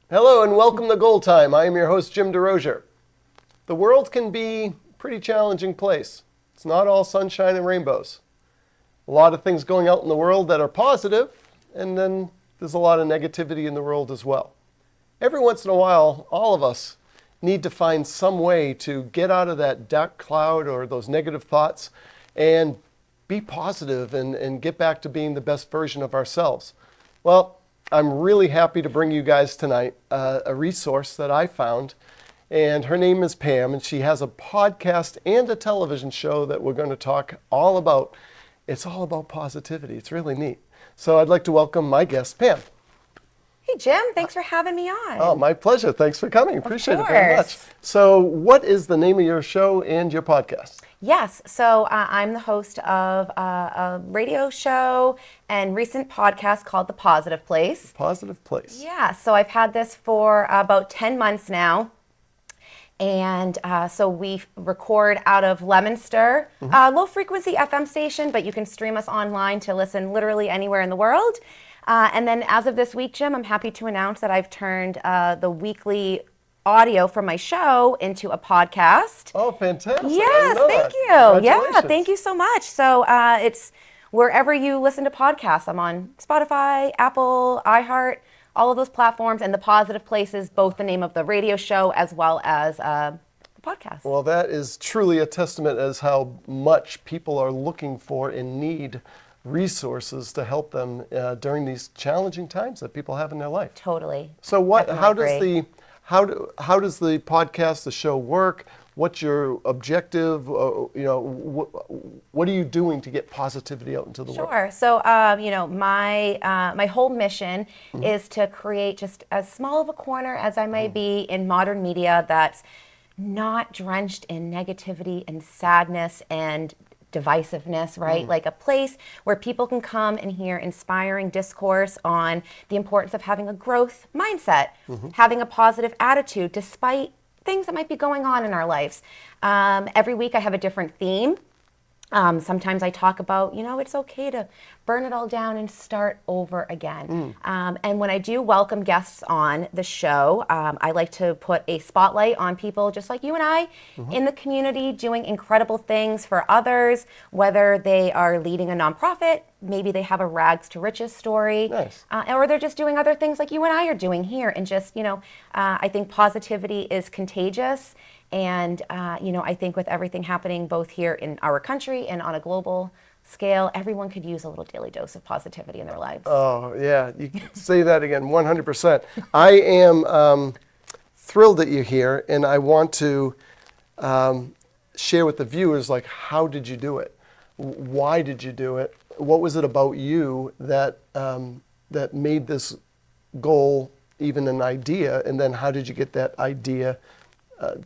Hello and welcome to GoalTime. I am your host, Jim Desrosiers. The world can be a pretty challenging place. It's not all sunshine and rainbows. A lot of things going out in the world that are positive, and then there's a lot of negativity in the world as well. Every once in a while, all of us need to find some way to get out of that dark cloud or those negative thoughts and be positive and get back to being the best version of ourselves. Well, I'm really happy to bring you guys tonight a resource that I found, and her name is Pam, and she has a podcast and a television show that we're going to talk all about. It's all about positivity. It's really neat. So I'd like to welcome my guest, Pam. Hey, Jim. Thanks for having me on. Oh, my pleasure. Thanks for coming. Appreciate it very much. So what is the name of your show and your podcast? Yes. So I'm the host of a radio show and recent podcast called The Positive Place. Positive Place. Yeah. So I've had this for about 10 months now. And so we record out of Leominster, low frequency FM station, but you can stream us online to listen literally anywhere in the world. And then as of this week, Jim, I'm happy to announce that I've turned the weekly audio from my show into a podcast. Oh, fantastic. Yes, thank you. Yeah, thank you so much. So it's wherever you listen to podcasts. I'm on Spotify, Apple, iHeart, all of those platforms, and The Positive Place is both the name of the radio show as well as the podcast. Well, that is truly a testament as how much people are looking for and need resources to help them during these challenging times that people have in their life. Totally. So how does the podcast, the show work? What's your objective? What are you doing to get positivity out into the world? Sure. So, my whole mission is to create just as small of a corner as I may be in modern media that's not drenched in negativity and sadness and divisiveness, right? Like a place where people can come and hear inspiring discourse on the importance of having a growth mindset, having a positive attitude despite things that might be going on in our lives. Every week I have a different theme. Sometimes I talk about, it's okay to burn it all down and start over again. And when I do welcome guests on the show, I like to put a spotlight on people just like you and I in the community doing incredible things for others, whether they are leading a nonprofit, maybe they have a rags to riches story, or they're just doing other things like you and I are doing here. And just, I think positivity is contagious. And, I think with everything happening both here in our country and on a global scale, everyone could use a little daily dose of positivity in their lives. Oh, yeah. You can say that again, 100%. I am thrilled that you're here, and I want to share with the viewers, how did you do it? Why did you do it? What was it about you that that made this goal even an idea? And then how did you get that idea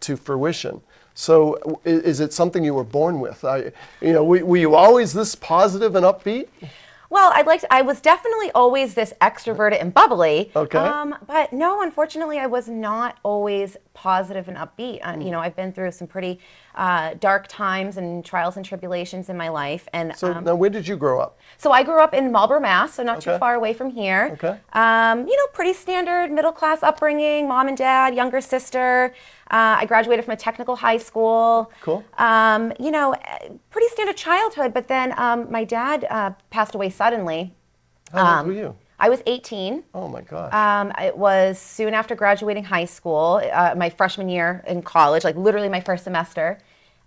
to fruition? So is it something you were born with? Were you always this positive and upbeat? Well, I was definitely always this extroverted and bubbly. Okay. But no, unfortunately, I was not always positive and upbeat. I've been through some pretty dark times and trials and tribulations in my life. And so now, where did you grow up? So I grew up in Marlborough, Mass, so not too far away from here. Okay. Pretty standard middle class upbringing, mom and dad, younger sister. I graduated from a technical high school. Cool. Pretty standard childhood, but then my dad passed away suddenly. How old were you? I was 18. Oh my gosh. It was soon after graduating high school, my freshman year in college, like literally my first semester.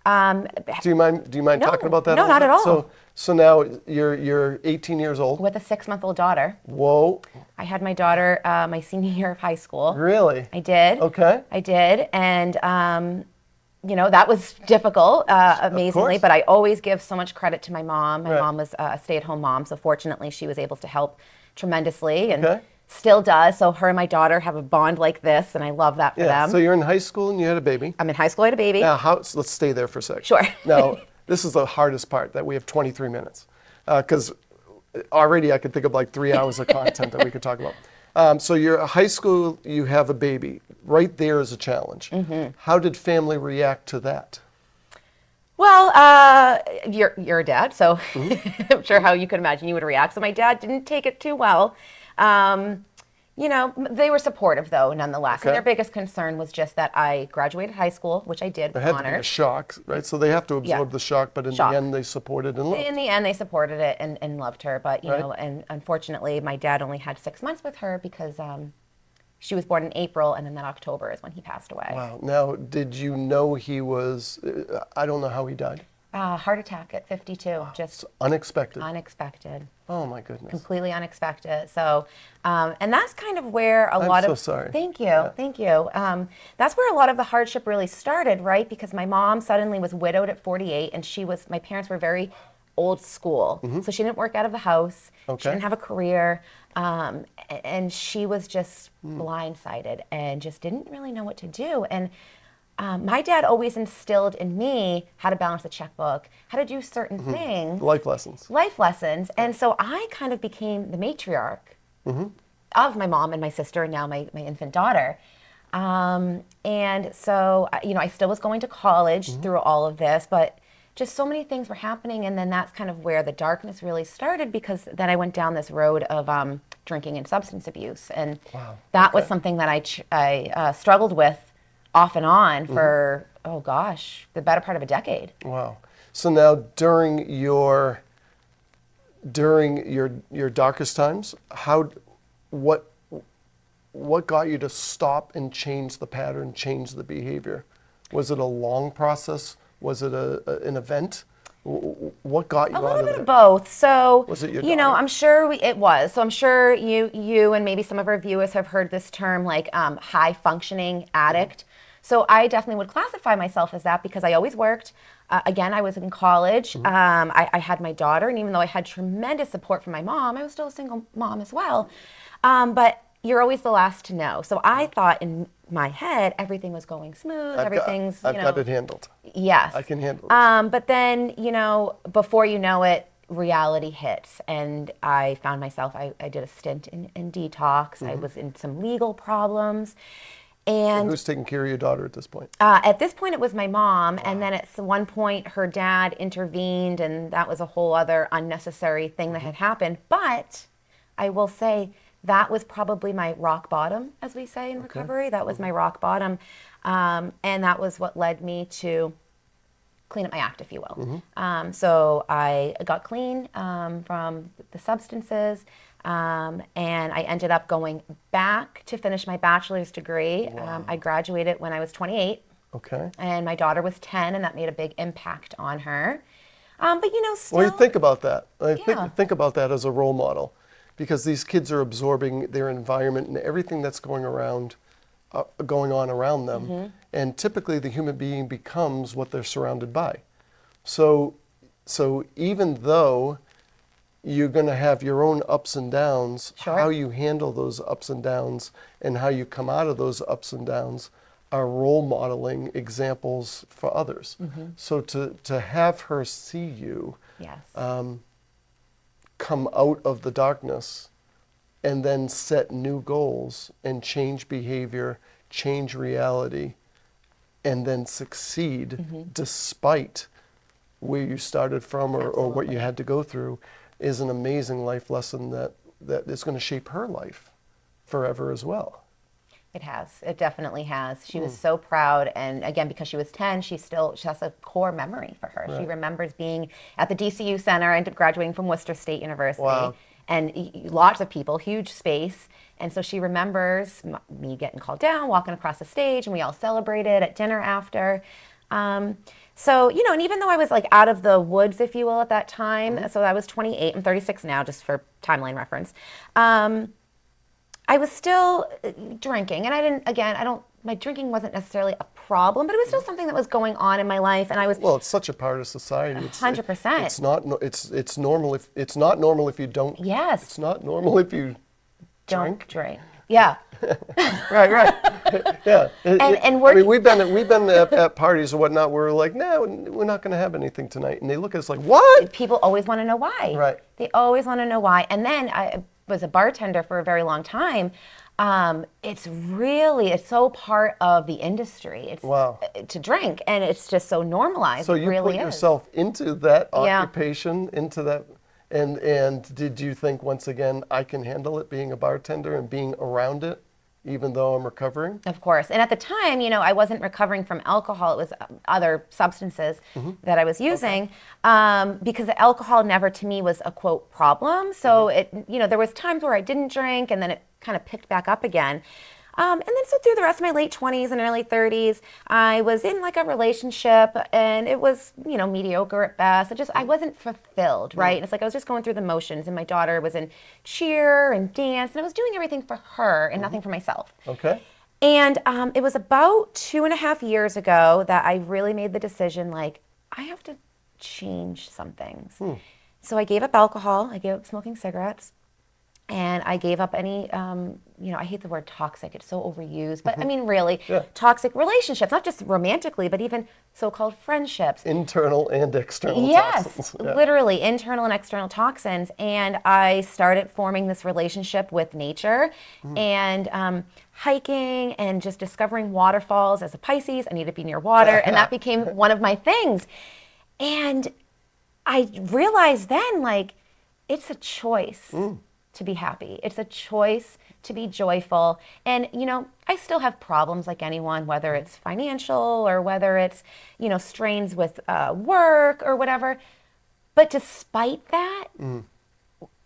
Do you mind talking about that? No, not at all. So now you're 18 years old. With a 6-month-old daughter. Whoa. I had my daughter my senior year of high school. Really? I did. Okay. I did, and that was difficult, amazingly. But I always give so much credit to my mom. My mom was a stay-at-home mom, so fortunately she was able to help tremendously, and still does. So her and my daughter have a bond like this, and I love that for them. So you're in high school and you had a baby. I'm in high school. I had a baby. Now, let's stay there for a second. Sure. Now, this is the hardest part, that we have 23 minutes, because already I could think of 3 hours of content that we could talk about. So you're in high school, you have a baby. Right there is a challenge. How did family react to that? Well, you're a dad, so I'm sure how you could imagine you would react. So my dad didn't take it too well. You know, they were supportive though, nonetheless. Okay. And their biggest concern was just that I graduated high school, which I did There with had to be a honors. shock, right? So they have to absorb the shock, but in Shock. the end, they supported and loved. In the end, they supported it and loved her. But, you Right. know, and unfortunately, my dad only had 6 months with her because she was born in April, and then that October is when he passed away. Wow. Now, did you know he was? I don't know how he died. Heart attack at 52, just Unexpected. unexpected. Oh my goodness. Completely unexpected. So, and that's kind of where a lot I'm of. so sorry. Thank you, thank you. That's where a lot of the hardship really started, right? Because my mom suddenly was widowed at 48, and my parents were very old school, so she didn't work out of the house. Okay. She didn't have a career, and she was just blindsided and just didn't really know what to do. And my dad always instilled in me how to balance a checkbook, how to do certain things. Life lessons. Life lessons. And so I kind of became the matriarch of my mom and my sister and now my infant daughter. And so, you know, I still was going to college through all of this, but just so many things were happening. And then that's kind of where the darkness really started, because then I went down this road of drinking and substance abuse. And that was something that I struggled with off and on for, oh gosh, the better part of a decade. Wow. So now during your darkest times, what got you to stop and change the pattern, change the behavior? Was it a long process? Was it an event? What got you A out little of bit there? of both. So, Was it your you know, daughter? I'm sure it was. So I'm sure you and maybe some of our viewers have heard this term, like high functioning addict. So I definitely would classify myself as that because I always worked. Again, I was in college. I had my daughter, and even though I had tremendous support from my mom, I was still a single mom as well. But you're always the last to know. So I thought in my head everything was going smooth. I've got it handled. Yes. I can handle it. But then, you know, before you know it, reality hits. And I found myself, I did a stint in detox. I was in some legal problems. And Who's taking care of your daughter at this point? at this point, it was my mom. And then at one point, her dad intervened. And that was a whole other unnecessary thing that had happened. But I will say, that was probably my rock bottom, as we say in recovery. That was my rock bottom. And that was what led me to clean up my act, if you will. So I got clean from the substances, and I ended up going back to finish my bachelor's degree. I graduated when I was 28, Okay. and my daughter was 10, and that made a big impact on her. But you know, still, Well, you think about that. Yeah. Think about that as a role model, because these kids are absorbing their environment and everything that's going on around them, and typically the human being becomes what they're surrounded by. So even though you're going to have your own ups and downs, Sure. how you handle those ups and downs and how you come out of those ups and downs are role modeling examples for others. So to have her see you yes. come out of the darkness and then set new goals and change behavior, change reality, and then succeed despite where you started from or what you had to go through is an amazing life lesson that is going to shape her life forever as well. It has. It definitely has. She was so proud. And again, because she was 10, she has a core memory for her. Right. She remembers being at the DCU Center and graduating from Worcester State University. Wow. And lots of people, huge space. And so she remembers me getting called down, walking across the stage, and we all celebrated at dinner after. So, you know, and even though I was like out of the woods, if you will, at that time, so I was 28, I'm 36 now, just for timeline reference. I was still drinking, and my drinking wasn't necessarily a problem, but it was still something that was going on in my life, and I was. Well, it's such a part of society. 100%. It's normal if it's not normal if you don't. Yes. It's not normal if you Don't drink. Yeah. Right. Yeah. And I mean, we've been at parties or whatnot where we're like, no, we're not going to have anything tonight, and they look at us like, what? People always want to know why. Right. They always want to know why. And then I was a bartender for a very long time. It's so part of the industry. It's Wow. to drink, and it's just so normalized. So it you really put is. yourself into that Yeah. occupation, into that, And did you think, once again, I can handle it being a bartender and being around it, even though I'm recovering? Of course. And at the time, I wasn't recovering from alcohol. It was other substances that I was using, because the alcohol never to me was a quote problem. So there was times where I didn't drink and then it kind of picked back up again. And then so through the rest of my late 20s and early 30s, I was in like a relationship and it was, mediocre at best. I wasn't fulfilled, right? It's like I was just going through the motions, and my daughter was in cheer and dance, and I was doing everything for her and nothing for myself. Okay. And it was about 2.5 years ago that I really made the decision, like, I have to change some things. So I gave up alcohol, I gave up smoking cigarettes, and I gave up any, I hate the word toxic, it's so overused, but I mean, really, toxic relationships, not just romantically, but even so-called friendships. Internal and external Yes, toxins. literally, internal and external toxins. And I started forming this relationship with nature and hiking and just discovering waterfalls. As a Pisces, I need to be near water, and that became one of my things. And I realized then, like, it's a choice to be happy. It's a choice to be joyful. And, I still have problems like anyone, whether it's financial or whether it's, strains with work or whatever. But despite that,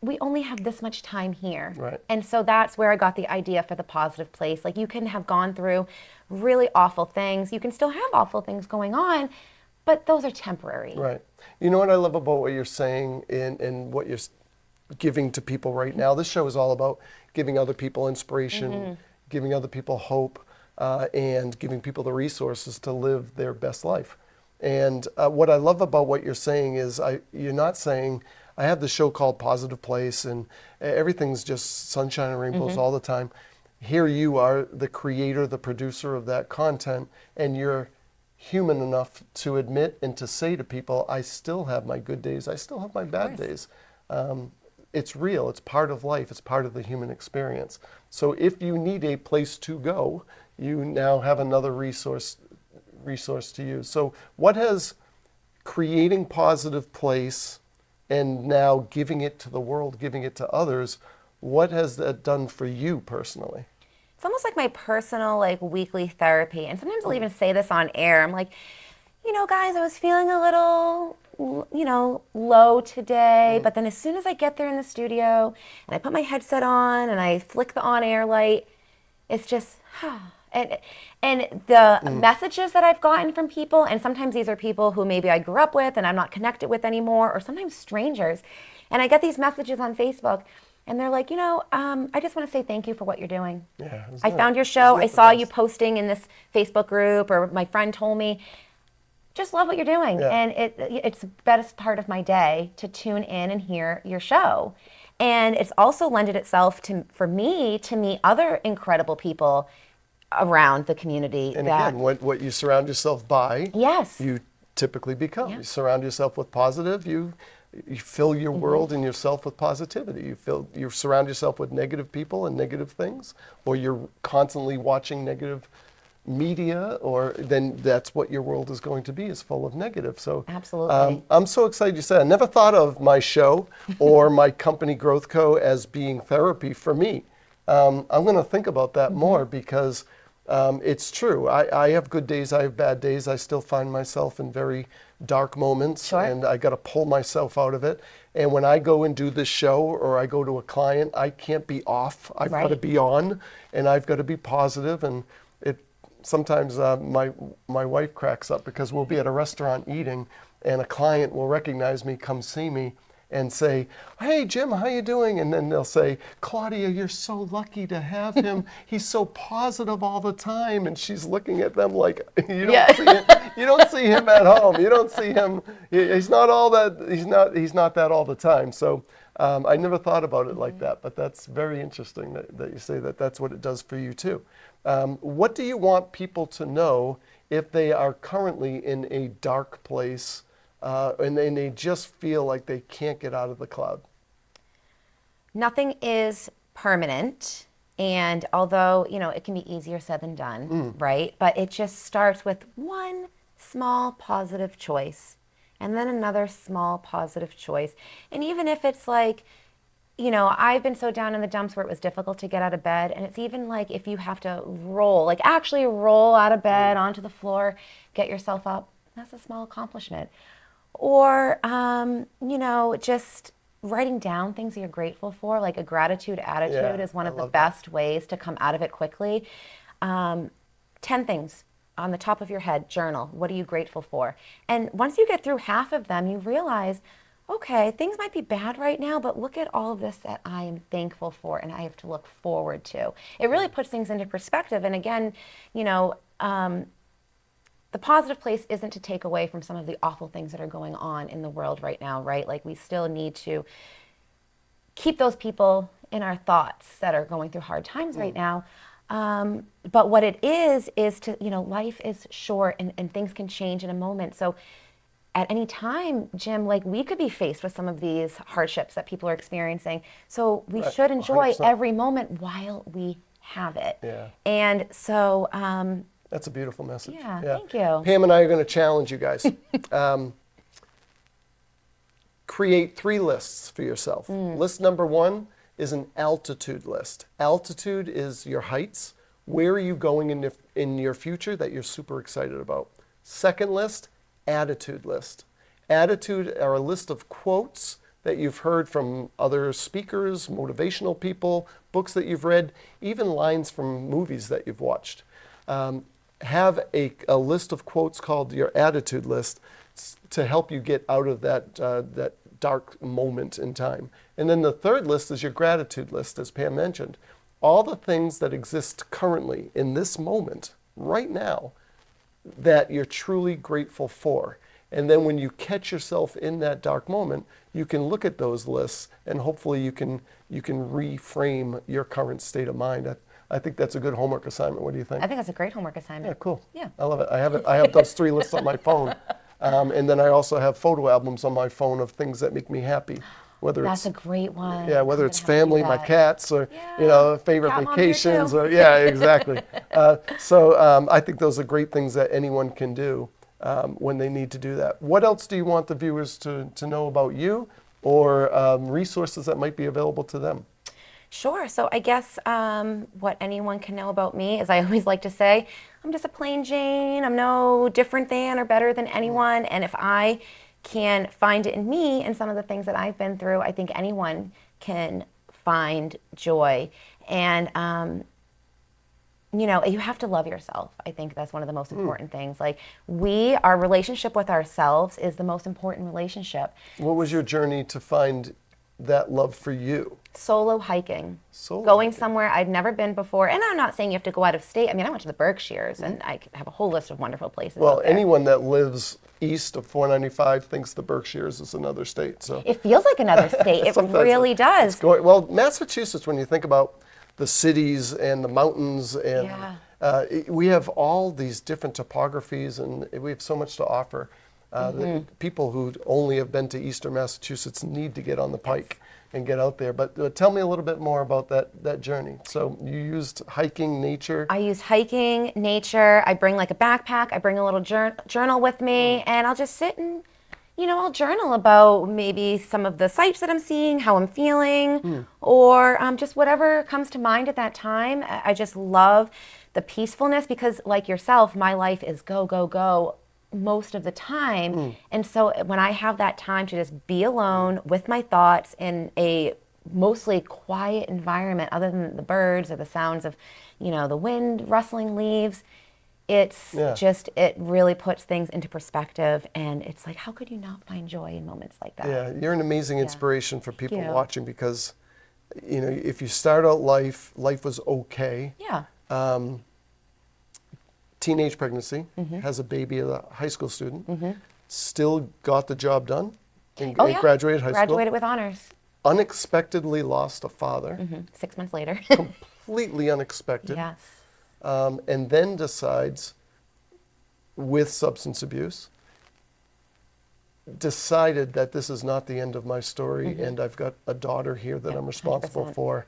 we only have this much time here. Right. And so that's where I got the idea for the positive place. Like, you can have gone through really awful things. You can still have awful things going on, but those are temporary. Right. You know what I love about what you're saying and what you're giving to people right now? This show is all about giving other people inspiration, giving other people hope, and giving people the resources to live their best life. And what I love about what you're saying is you're not saying, I have this show called Positive Place and everything's just sunshine and rainbows all the time. Here you are, the creator, the producer of that content, and you're human enough to admit and to say to people, I still have my good days, I still have my bad days. It's real, it's part of life, it's part of the human experience. So if you need a place to go, you now have another resource to use. So what has creating Positive Place and now giving it to the world, giving it to others, what has that done for you personally? It's almost like my personal, like, weekly therapy. And sometimes I'll even say this on air. I'm like, guys, I was feeling a little, low today. But then as soon as I get there in the studio and I put my headset on and I flick the on-air light, it's just, and the messages that I've gotten from people, and sometimes these are people who maybe I grew up with and I'm not connected with anymore, or sometimes strangers. And I get these messages on Facebook. And they're like, I just want to say thank you for what you're doing. Yeah, I found your show. I saw you posting in this Facebook group, or my friend told me. Just love what you're doing. Yeah. And it's the best part of my day to tune in and hear your show. And it's also lended itself for me to meet other incredible people around the community. And again, what you surround yourself by, yes, you typically become. Yeah. You surround yourself with positive, you fill your world and yourself with positivity. You surround yourself with negative people and negative things, or you're constantly watching negative media, or then that's what your world is going to be, is full of negative. So absolutely. I'm so excited you said. I never thought of my show or my company Growth Co as being therapy for me. I'm going to think about that more, because it's true. I have good days, I have bad days. I still find myself in very dark moments, and I got to pull myself out of it. And when I go and do this show, or I go to a client, I can't be off. I've got to be on, and I've got to be positive. And sometimes my wife cracks up, because we'll be at a restaurant eating, and a client will recognize me, come see me, and say, hey, Jim, how you doing? And then they'll say, Claudia, you're so lucky to have him. He's so positive all the time. And she's looking at them like, you don't see him at home. You don't see him. He's not all that. He's not that all the time. So I never thought about it like that. But that's very interesting that you say that that's what it does for you too. What do you want people to know if they are currently in a dark place, and they just feel like they can't get out of the cloud? Nothing is permanent. And although, it can be easier said than done, right? But it just starts with one small positive choice. and then another small positive choice. And even if it's like, I've been so down in the dumps where it was difficult to get out of bed. And it's even like if you have to roll, like actually roll out of bed onto the floor, get yourself up, that's a small accomplishment. Or, just writing down things that you're grateful for, like a gratitude attitude is one of the best ways to come out of it quickly. 10 things on the top of your head, journal. What are you grateful for? And once you get through half of them, you realize, okay, things might be bad right now, but look at all of this that I am thankful for and I have to look forward to. It really puts things into perspective. And again, the positive place isn't to take away from some of the awful things that are going on in the world right now, right? Like we still need to keep those people in our thoughts that are going through hard times right now. But what it is to, life is short and things can change in a moment. So at any time, Jim, like we could be faced with some of these hardships that people are experiencing. So we should enjoy 100%. Every moment while we have it. Yeah. And so... that's a beautiful message. Yeah, thank you. Pam and I are going to challenge you guys. Create 3 lists for yourself. List number 1 is an altitude list. Altitude is your heights. Where are you going in your future that you're super excited about? Second list, attitude list. Attitude are a list of quotes that you've heard from other speakers, motivational people, books that you've read, even lines from movies that you've watched. Have a list of quotes called your attitude list to help you get out of that dark moment in time. And then the third list is your gratitude list, as Pam mentioned. All the things that exist currently in this moment, right now, that you're truly grateful for. And then when you catch yourself in that dark moment, you can look at those lists and hopefully you can reframe your current state of mind. I think that's a good homework assignment. What do you think? I think that's a great homework assignment. Yeah, cool. Yeah. I love it. I have those 3 lists on my phone. And then I also have photo albums on my phone of things that make me happy. That's a great one. Yeah, whether it's family, my cats, or favorite Cat vacations, or exactly. So I think those are great things that anyone can do when they need to do that. What else do you want the viewers to know about you, or resources that might be available to them? Sure. So I guess what anyone can know about me is I always like to say, I'm just a plain Jane. I'm no different than or better than anyone. And if I can find it in me and some of the things that I've been through, I think anyone can find joy. And, you have to love yourself. I think that's one of the most important things. Like our relationship with ourselves is the most important relationship. What was your journey to find that love for you? Solo hiking. Going hiking. Somewhere I'd never been before. And I'm not saying you have to go out of state. I mean, I went to the Berkshires and I have a whole list of wonderful places. Well, anyone that lives east of 495 thinks the Berkshires is another state. So it feels like another state. It really does. Well, Massachusetts, when you think about the cities and the mountains, and we have all these different topographies, and we have so much to offer. The people who only have been to eastern Massachusetts need to get on the pike and get out there. But tell me a little bit more about that journey. So you used hiking, nature. I use hiking, nature. I bring like a backpack. I bring a little journal with me, and I'll just sit and, I'll journal about maybe some of the sights that I'm seeing, how I'm feeling, or just whatever comes to mind at that time. I just love the peacefulness because, like yourself, my life is go, go, go most of the time. And so when I have that time to just be alone with my thoughts in a mostly quiet environment, other than the birds or the sounds of, the wind rustling leaves, it's just, it really puts things into perspective. And it's like, how could you not find joy in moments like that? Yeah, you're an amazing inspiration for people watching because, if you start out life was okay. Yeah. Teenage pregnancy, has a baby, a high school student, still got the job done and graduated high school. Graduated with honors. Unexpectedly lost a father. 6 months later. Completely unexpected. Yes. And then decides, with substance abuse, decided that this is not the end of my story and I've got a daughter here that I'm responsible 100%. for.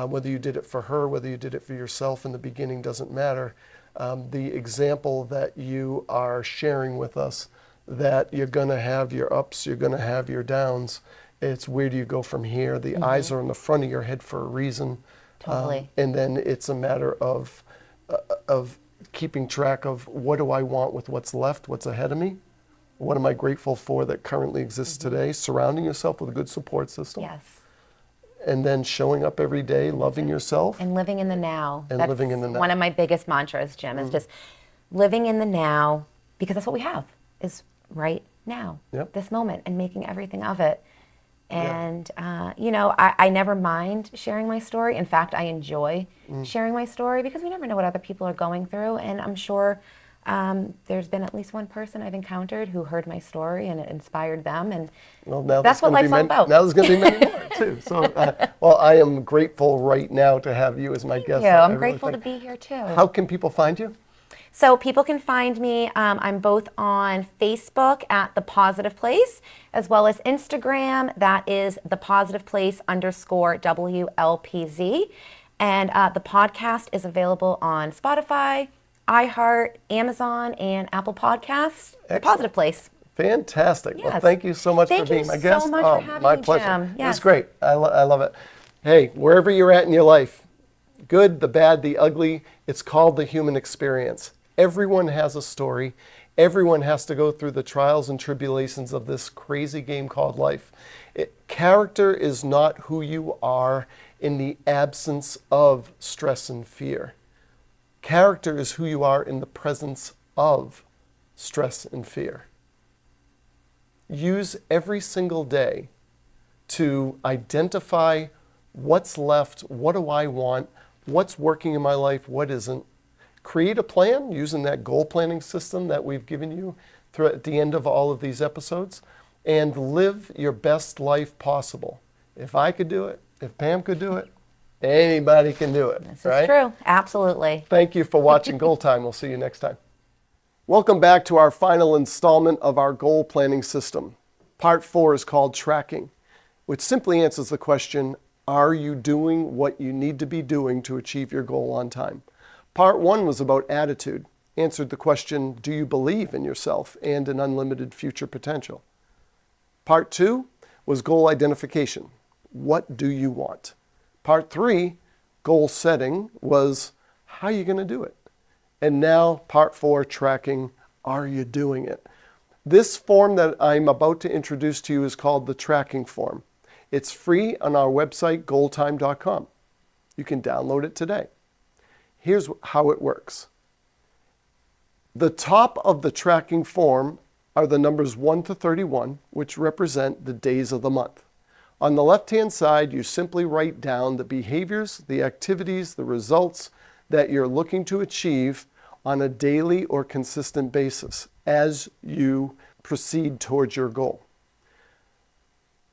Whether you did it for her, whether you did it for yourself in the beginning doesn't matter. The example that you are sharing with us that you're going to have your ups, you're going to have your downs. It's where do you go from here? The eyes are in the front of your head for a reason. Totally. And then it's a matter of keeping track of what do I want with what's left, what's ahead of me. What am I grateful for that currently exists today? Surrounding yourself with a good support system. Yes. And then showing up every day, loving yourself. And living in the now. And That's living in the now. one of my biggest mantras, Jim, is just living in the now, because that's what we have, is right now, Yep. this moment, and making everything of it. And, I never mind sharing my story. In fact, I enjoy sharing my story, because we never know what other people are going through. And I'm sure there's been at least one person I've encountered who heard my story and it inspired them. And Well, now that's what there's life's gonna all be about. Now there's going to be many more, too. So, well, I am grateful right now to have you as my guest. Yeah, I I'm really grateful think. to be here, too. How can people find you? So people can find me, I'm both on Facebook at The Positive Place, as well as Instagram, that is The Positive Place _WLPZ. And the podcast is available on Spotify, iHeart, Amazon, and Apple Podcasts. The Positive Place. Fantastic. Well, Yes. thank you so much Thank for being you my so guest. much for having my me, pleasure. Jim. It was Yes. great. I love it. Hey, wherever you're at in your life, good, the bad, the ugly, it's called the human experience. Everyone has a story. Everyone has to go through the trials and tribulations of this crazy game called life. Character is not who you are in the absence of stress and fear. Character is who you are in the presence of stress and fear. Use every single day to identify what's left, what do I want, what's working in my life, what isn't. Create a plan using that goal planning system that we've given you at the end of all of these episodes, and live your best life possible. If I could do it, if Pam could do it, anybody can do it. This right? is true. Absolutely. Thank you for watching GoalTime. We'll see you next time. Welcome back to our final installment of our goal planning system. Part 4 is called Tracking, which simply answers the question, are you doing what you need to be doing to achieve your goal on time? Part 1 was about attitude, answered the question, do you believe in yourself and in unlimited future potential? Part 2 was goal identification. What do you want? Part 3, goal setting, was how are you going to do it? And now part 4, tracking, are you doing it? This form that I'm about to introduce to you is called the tracking form. It's free on our website, GoalTime.com. You can download it today. Here's how it works. The top of the tracking form are the numbers 1 to 31, which represent the days of the month. On the left-hand side, you simply write down the behaviors, the activities, the results that you're looking to achieve on a daily or consistent basis as you proceed towards your goal.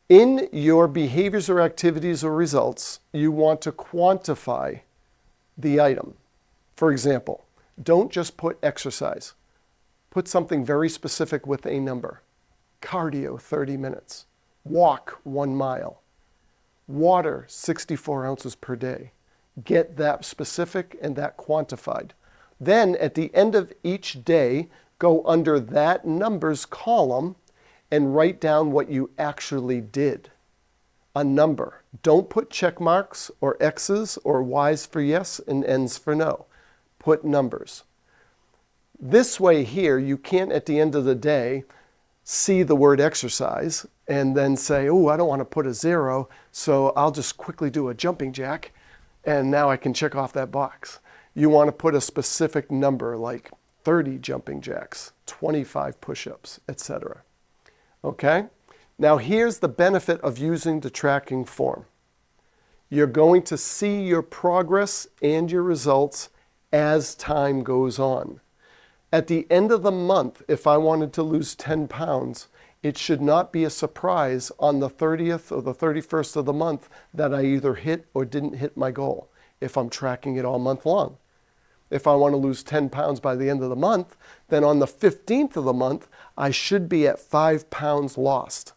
In your behaviors or activities or results, you want to quantify the item. For example, don't just put exercise. Put something very specific with a number. Cardio, 30 minutes. Walk 1 mile. Water, 64 ounces per day. Get that specific and that quantified. Then at the end of each day, go under that numbers column and write down what you actually did. A number. Don't put check marks or X's or Y's for yes and N's for no. Put numbers. This way here, you can't at the end of the day see the word exercise and then say, oh, I don't want to put a 0, so I'll just quickly do a jumping jack and now I can check off that box. You want to put a specific number like 30 jumping jacks, 25 push-ups, etc. Okay? Now here's the benefit of using the tracking form. You're going to see your progress and your results as time goes on. At the end of the month, if I wanted to lose 10 pounds, it should not be a surprise on the 30th or the 31st of the month that I either hit or didn't hit my goal, if I'm tracking it all month long. If I want to lose 10 pounds by the end of the month, then on the 15th of the month, I should be at 5 pounds lost.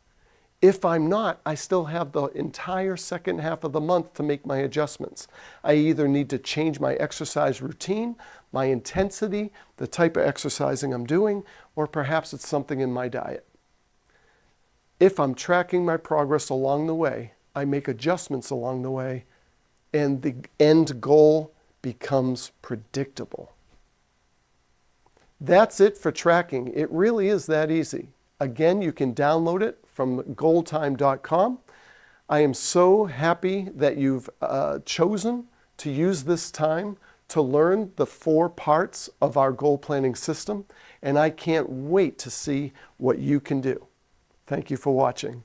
If I'm not, I still have the entire second half of the month to make my adjustments. I either need to change my exercise routine, my intensity, the type of exercising I'm doing, or perhaps it's something in my diet. If I'm tracking my progress along the way, I make adjustments along the way, and the end goal becomes predictable. That's it for tracking. It really is that easy. Again, you can download it from GoalTime.com. I am so happy that you've chosen to use this time to learn the 4 parts of our goal planning system, and I can't wait to see what you can do. Thank you for watching.